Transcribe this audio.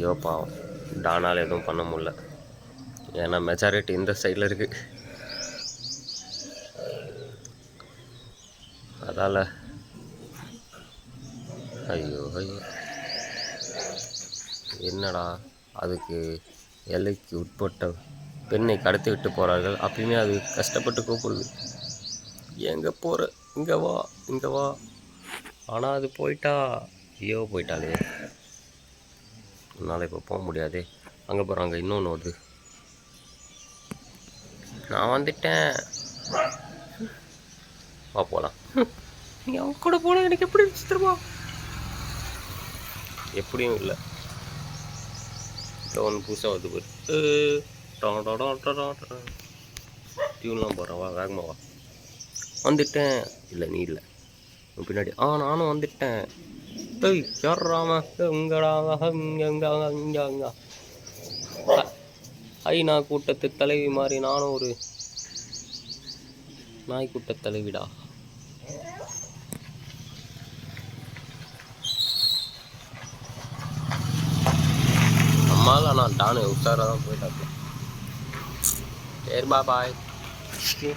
ஐயோ பாவம், டானால் எதுவும் பண்ண முடியல. ஏன்னா மெஜாரிட்டி இந்த சைடில் இருக்குது. அதால் ஐயோ ஐயோ, என்னடா அதுக்கு எல்லைக்கு உட்பட்ட பெண்ணை கடத்தி விட்டு போகிறார்கள். அப்பயுமே அது கஷ்டப்பட்டு கூப்பிடுது, எங்கே போகிற, இங்கே வா இங்கே வா. ஆனால் அது போயிட்டா. ஐயோ போயிட்டாலே, என்னால் இப்போ போக முடியாது. அங்கே போகிறாங்க, இன்னொன்று வருது. நான் வந்துட்டேன், வா போகலாம். நீ அவங்க கூட போனால் எனக்கு எப்படி இருந்துச்சு தெரியுமா? எப்படியும் இல்லை. இப்போ ஒன்று புதுசாக வருது பாரு, டியூன்லாம் போகிறேன். வா வேகமாக வா. வந்துட்டேன். இல்லை நீ இல்லை, பின்னாடி. நானும் வந்துட்டேன். ஏய் யாராம இங்கடா ஐநா கூட்டத்து தலைவி மாதிரி நானும் ஒரு நாய் கூட்ட தலைவிடா. நம்மளால நான் டானு உஷாராக தான் போயிட்டாங்க. சரி பாய்.